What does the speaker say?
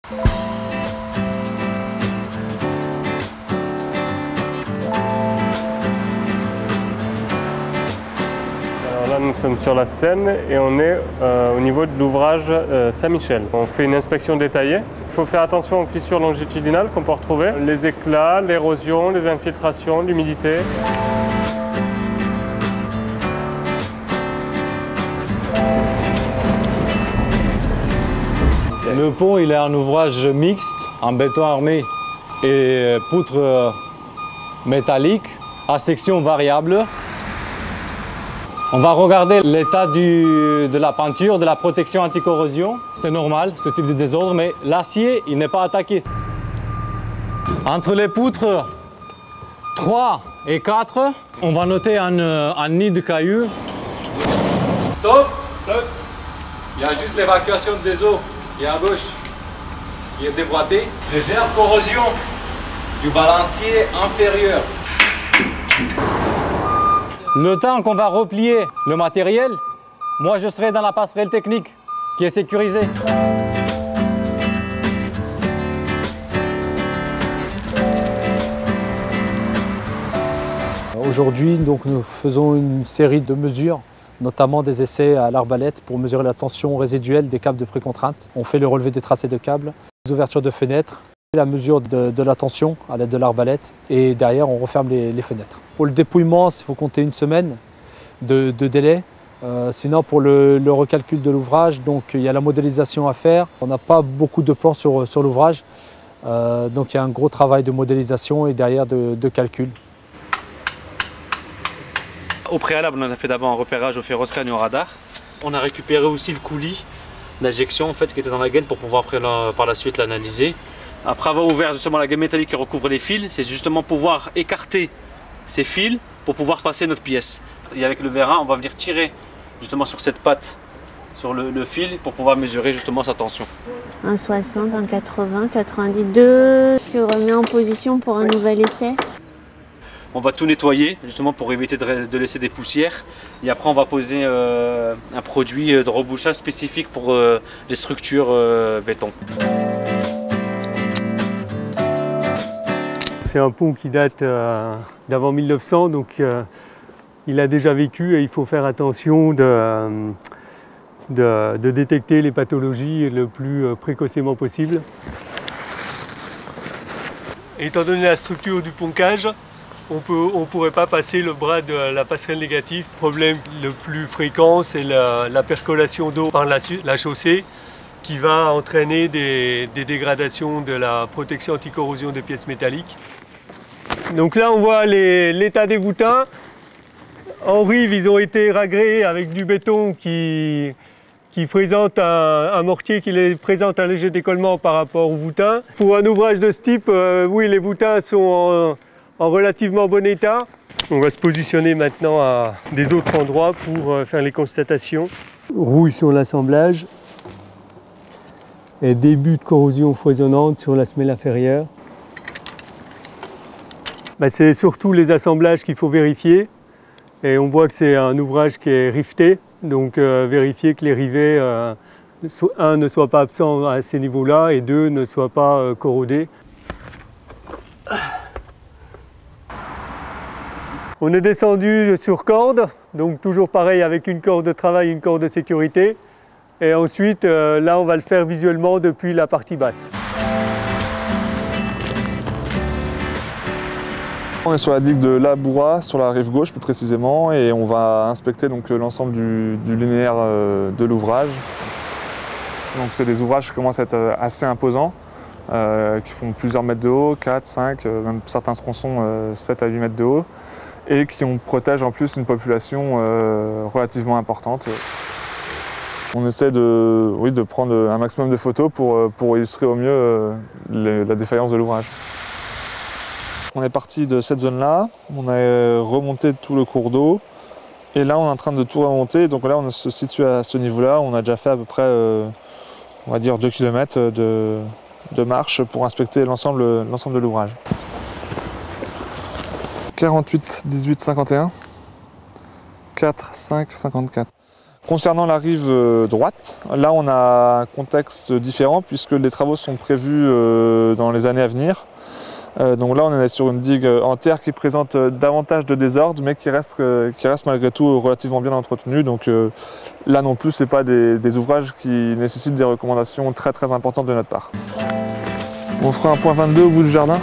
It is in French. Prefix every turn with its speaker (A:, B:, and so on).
A: Alors là, nous sommes sur la Seine et on est au niveau de l'ouvrage Saint-Michel. On fait une inspection détaillée. Il faut faire attention aux fissures longitudinales qu'on peut retrouver, les éclats, l'érosion, les infiltrations, l'humidité.
B: Le pont, il est un ouvrage mixte en béton armé et poutres métalliques à section variable. On va regarder l'état de la peinture, de la protection anti-corrosion. C'est normal, ce type de désordre, mais l'acier, il n'est pas attaqué. Entre les poutres 3 et 4, on va noter un nid de cailloux. Stop! Stop! Il y a juste l'évacuation des eaux. Et à gauche, qui est déboîté. Réserve corrosion du balancier inférieur. Le temps qu'on va replier le matériel, moi je serai dans la passerelle technique qui est sécurisée.
C: Aujourd'hui, donc, nous faisons une série de mesures, notamment des essais à l'arbalète pour mesurer la tension résiduelle des câbles de précontrainte. On fait le relevé des tracés de câbles, les ouvertures de fenêtres, la mesure de la tension à l'aide de l'arbalète et derrière on referme les fenêtres. Pour le dépouillement, il faut compter une semaine de délai. Sinon pour le recalcul de l'ouvrage, donc il y a la modélisation à faire. On n'a pas beaucoup de plans sur l'ouvrage, donc il y a un gros travail de modélisation et derrière de calcul.
D: Au préalable, on a fait d'abord un repérage au ferroscan et au radar. On a récupéré aussi le coulis d'injection en fait, qui était dans la gaine pour pouvoir par la suite l'analyser. Après avoir ouvert justement la gaine métallique qui recouvre les fils, c'est justement pouvoir écarter ces fils pour pouvoir passer notre pièce. Et avec le vérin, on va venir tirer justement sur cette patte, sur le fil, pour pouvoir mesurer justement sa tension.
E: 1,60, 1,80, 92. Tu remets en position pour un nouvel essai.
D: On va tout nettoyer justement pour éviter de laisser des poussières. Et après on va poser un produit de rebouchage spécifique pour les structures béton.
A: C'est un pont qui date d'avant 1900, donc il a déjà vécu et il faut faire attention de détecter les pathologies le plus précocement possible. Étant donné la structure du poncage, on ne pourrait pas passer le bras de la passerelle négative. Le problème le plus fréquent, c'est la percolation d'eau par la chaussée qui va entraîner des dégradations de la protection anti-corrosion des pièces métalliques. Donc là, on voit l'état des voûtins. En rive, ils ont été ragrés avec du béton qui présente un mortier qui présente un léger décollement par rapport aux voûtins. Pour un ouvrage de ce type, oui, les voûtins sont en relativement bon état. On va se positionner maintenant à des autres endroits pour faire les constatations. Rouille sur l'assemblage et début de corrosion foisonnante sur la semelle inférieure. C'est surtout les assemblages qu'il faut vérifier et on voit que c'est un ouvrage qui est rifté, donc vérifier que les rivets, un, ne soient pas absents à ces niveaux-là et deux, ne soient pas corrodés. On est descendu sur corde, donc toujours pareil avec une corde de travail, une corde de sécurité. Et ensuite, là, on va le faire visuellement depuis la partie basse.
F: On est sur la digue de La Bourra, sur la rive gauche plus précisément, et on va inspecter l'ensemble du linéaire de l'ouvrage. Donc c'est des ouvrages qui commencent à être assez imposants, qui font plusieurs mètres de haut, 4, 5, même certains tronçons 7 à 8 mètres de haut, et qui protègent en plus une population relativement importante. On essaie de prendre un maximum de photos pour illustrer au mieux la défaillance de l'ouvrage. On est parti de cette zone-là, on a remonté tout le cours d'eau et là on est en train de tout remonter. Donc là on se situe à ce niveau-là, on a déjà fait à peu près on va dire 2 km de marche pour inspecter l'ensemble de l'ouvrage. 48, 18, 51, 4, 5, 54. Concernant la rive droite, là on a un contexte différent puisque les travaux sont prévus dans les années à venir. Donc là on est sur une digue en terre qui présente davantage de désordre mais qui reste malgré tout relativement bien entretenue. Donc là non plus ce n'est pas des ouvrages qui nécessitent des recommandations très importantes de notre part. On fera un point 22 au bout du jardin.